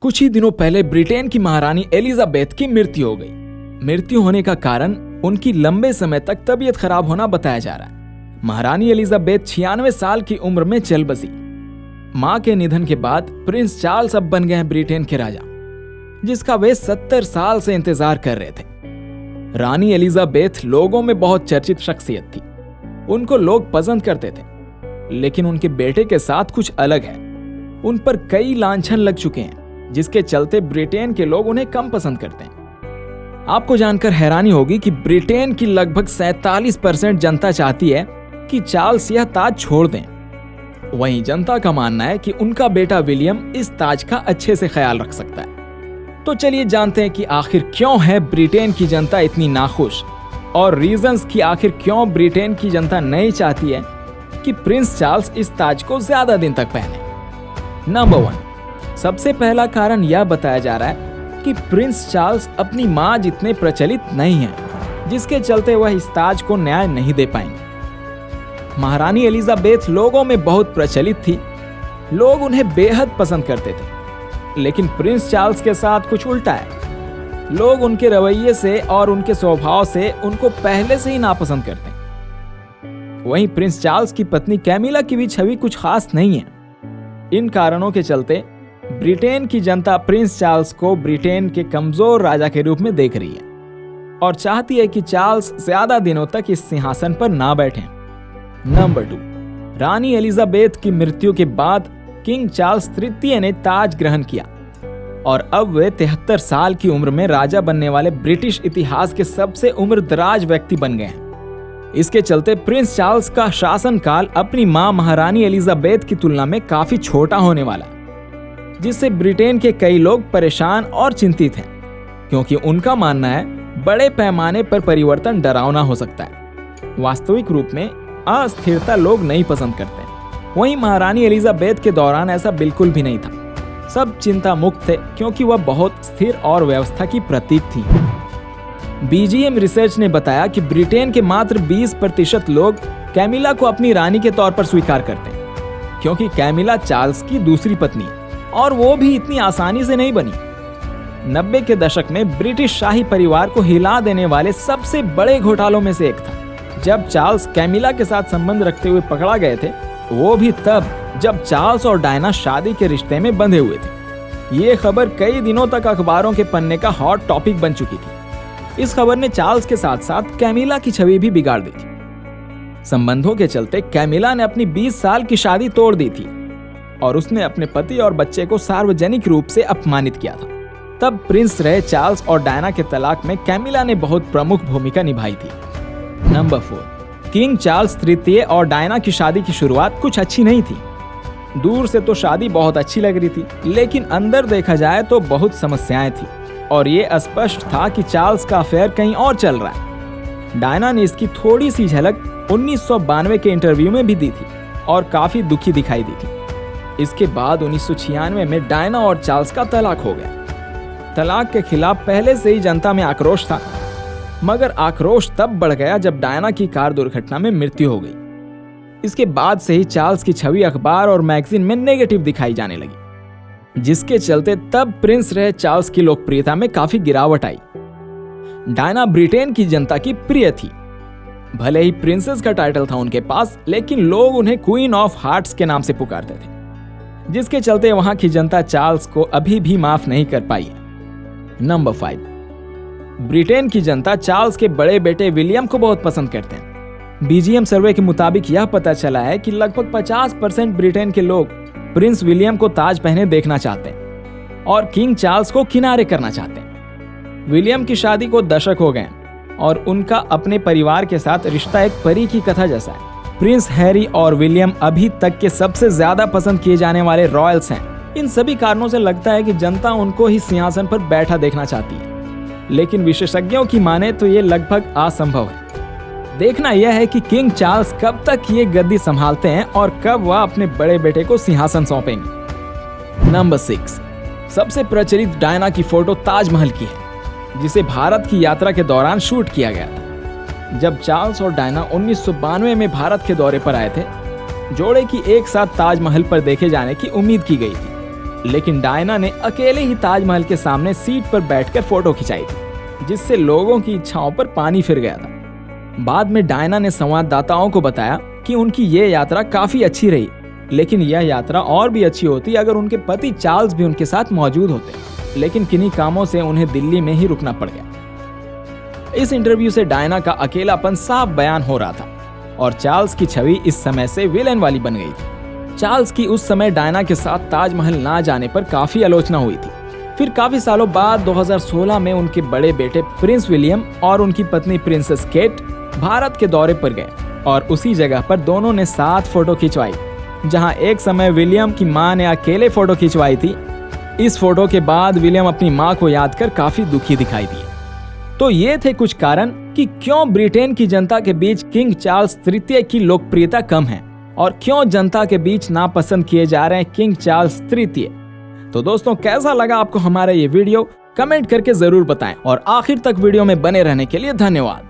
कुछ ही दिनों पहले ब्रिटेन की महारानी एलिजाबेथ की मृत्यु हो गई। मृत्यु होने का कारण उनकी लंबे समय तक तबीयत खराब होना बताया जा रहा है। महारानी एलिजाबेथ 96 साल की उम्र में चल बसी। मां के निधन के बाद प्रिंस चार्ल्स अब बन गए हैं ब्रिटेन के राजा, जिसका वे 70 साल से इंतजार कर रहे थे। रानी एलिजाबेथ लोगों में बहुत चर्चित शख्सियत थी। उनको लोग पसंद करते थे, लेकिन उनके बेटे के साथ कुछ अलग है। उन पर कई लांछन लग चुके हैं, जिसके चलते ब्रिटेन के लोग उन्हें कम पसंद करते हैं। आपको जानकर हैरानी होगी कि ब्रिटेन की लगभग 47% जनता चाहती है कि चार्ल्स यह ताज छोड़ दें। वहीं जनता का मानना है कि उनका बेटा विलियम इस ताज का अच्छे से ख्याल रख सकता है। तो चलिए जानते हैं कि आखिर क्यों है ब्रिटेन की जनता इतनी नाखुश, और रीजंस कि आखिर क्यों ब्रिटेन की जनता नहीं चाहती है कि प्रिंस चार्ल्स इस ताज को ज्यादा दिन तक पहने। नंबर 1, सबसे पहला कारण यह बताया जा रहा है कि प्रिंस चार्ल्स अपनी मां जितने प्रचलित नहीं हैं, जिसके चलते वह इस ताज को न्याय नहीं दे पाएंगे। महारानी एलिजाबेथ लोगों में बहुत प्रचलित थी, लोग उन्हें बेहद पसंद करते थे। लेकिन प्रिंस चार्ल्स के साथ कुछ उल्टा है। लोग उनके रवैये से और उनके स्वभाव से उनको पहले से ही नापसंद करते हैं। वहीं प्रिंस चार्ल्स की पत्नी कैमिला की भी छवि कुछ खास नहीं है। इन कारणों के चलते ब्रिटेन की जनता प्रिंस चार्ल्स को ब्रिटेन के कमजोर राजा के रूप में देख रही है और चाहती है कि चार्ल्स ज्यादा दिनों तक इस सिंहासन पर ना बैठें। नंबर 2, रानी एलिजाबेथ की मृत्यु के बाद किंग चार्ल्स तृतीय ने ताज ग्रहण किया और अब वे 73 साल की उम्र में राजा बनने वाले ब्रिटिश इतिहास के सबसे उम्रदराज व्यक्ति बन गए हैं। इसके चलते प्रिंस चार्ल्स का शासनकाल अपनी मां महारानी एलिजाबेथ की तुलना में काफी छोटा होने वाला, जिससे ब्रिटेन के कई लोग परेशान और चिंतित हैं, क्योंकि उनका मानना है बड़े पैमाने पर परिवर्तन डरावना हो सकता है। वास्तविक रूप में अस्थिरता लोग नहीं पसंद करते। वहीं महारानी एलिजाबेथ के दौरान ऐसा बिल्कुल भी नहीं था। सब चिंता मुक्त थे, क्योंकि वह बहुत स्थिर और व्यवस्था की प्रतीक थी। बीजीएम रिसर्च ने बताया कि ब्रिटेन के मात्र 20% लोग कैमिला को अपनी रानी के तौर पर स्वीकार करते हैं, क्योंकि कैमिला चार्ल्स की दूसरी पत्नी है और वो भी इतनी आसानी से नहीं बनी। 90 के दशक में ब्रिटिश शाही परिवार को हिला देने वाले सबसे बड़े घोटालों में से एक था जब चार्ल्स कैमिला के साथ संबंध रखते हुए पकड़ा गए थे, वो भी तब जब चार्ल्स और डायना शादी के रिश्ते में बंधे हुए थे। ये खबर कई दिनों तक अखबारों के पन्ने का हॉट टॉपिक बन चुकी थी। इस खबर ने चार्ल्स के साथ साथ कैमिला की छवि भी बिगाड़ दी थी। संबंधों के चलते कैमिला ने अपनी 20 साल की शादी तोड़ दी थी और उसने अपने पति और बच्चे को सार्वजनिक रूप से अपमानित किया था। तब प्रिंस रहे चार्ल्स और डायना के तलाक में कैमिला ने बहुत प्रमुख भूमिका निभाई थी। नंबर 4, किंग चार्ल्स तृतीय और डायना की शादी की शुरुआत कुछ अच्छी नहीं थी। दूर से तो शादी बहुत अच्छी लग रही थी, लेकिन अंदर देखा जाए तो बहुत समस्याएं थी और ये स्पष्ट था कि चार्ल्स का अफेयर कहीं और चल रहा है। डायना ने इसकी थोड़ी सी झलक 1992 के इंटरव्यू में भी दी थी और काफी दुखी दिखाई दी थी। इसके बाद 1996 में डायना और चार्ल्स का तलाक हो गया। तलाक के खिलाफ पहले से ही जनता में आक्रोश था, मगर आक्रोश तब बढ़ गया जब डायना की कार दुर्घटना में मृत्यु हो गई। इसके बाद से ही चार्ल्स की छवि अखबार और मैगजीन में नेगेटिव दिखाई जाने लगी, जिसके चलते तब प्रिंस रहे चार्ल्स की लोकप्रियता में काफी गिरावट आई। डायना ब्रिटेन की जनता की प्रिय थी। भले ही प्रिंसेस का टाइटल था उनके पास, लेकिन लोग उन्हें क्वीन ऑफ हार्ट्स के नाम से पुकारते थे, जिसके चलते वहां की जनता चार्ल्स को अभी भी माफ नहीं कर पाई है। नंबर 5, ब्रिटेन की जनता चार्ल्स के बड़े बेटे विलियम को बहुत पसंद करते हैं। बीजीएम सर्वे के मुताबिक यह पता चला है कि लगभग 50% ब्रिटेन के लोग प्रिंस विलियम को ताज पहने देखना चाहते हैं और किंग चार्ल्स को किनारे करना चाहते हैं। विलियम की शादी को दशक हो गए और उनका अपने परिवार के साथ रिश्ता एक परी की कथा जैसा है। प्रिंस हैरी और विलियम अभी तक के सबसे ज्यादा पसंद किए जाने वाले रॉयल्स हैं। इन सभी कारणों से लगता है कि जनता उनको ही सिंहासन पर बैठा देखना चाहती है, लेकिन विशेषज्ञों की माने तो ये लगभग असंभव है। देखना यह है कि किंग चार्ल्स कब तक ये गद्दी संभालते हैं और कब वह अपने बड़े बेटे को सिंहासन सौंपेंगे। नंबर 6, सबसे प्रचलित डायना की फोटो ताजमहल की है, जिसे भारत की यात्रा के दौरान शूट किया गया था। जब चार्ल्स और डायना 1992 में भारत के दौरे पर आए थे, जोड़े की एक साथ ताजमहल पर देखे जाने की उम्मीद की गई थी, लेकिन डायना ने अकेले ही ताजमहल के सामने सीट पर बैठकर फोटो खिंचाई थी, जिससे लोगों की इच्छाओं पर पानी फिर गया था। बाद में डायना ने संवाददाताओं को बताया कि उनकी ये यात्रा काफी अच्छी रही, लेकिन यह यात्रा और भी अच्छी होती अगर उनके पति चार्ल्स भी उनके साथ मौजूद होते, लेकिन किन्हीं कामों से उन्हें दिल्ली में ही रुकना पड़ गया। इस इंटरव्यू से डायना का अकेलापन साफ बयान हो रहा था और चार्ल्स की छवि इस समय से विलेन वाली बन गई थी। चार्ल्स की उस समय डायना के साथ ताजमहल ना जाने पर काफी आलोचना हुई थी। फिर काफी सालों बाद 2016 में उनके बड़े बेटे प्रिंस विलियम और उनकी पत्नी प्रिंसेस केट भारत के दौरे पर गए और उसी जगह पर दोनों ने साथ फोटो खिंचवाई, जहां एक समय विलियम की मां ने अकेले फोटो खिंचवाई थी। इस फोटो के बाद विलियम अपनी मां को याद कर काफी दुखी दिखाई दिए। तो ये थे कुछ कारण कि क्यों ब्रिटेन की जनता के बीच किंग चार्ल्स तृतीय की लोकप्रियता कम है और क्यों जनता के बीच नापसंद किए जा रहे हैं किंग चार्ल्स तृतीय। तो दोस्तों, कैसा लगा आपको हमारा ये वीडियो? कमेंट करके जरूर बताएं और आखिर तक वीडियो में बने रहने के लिए धन्यवाद।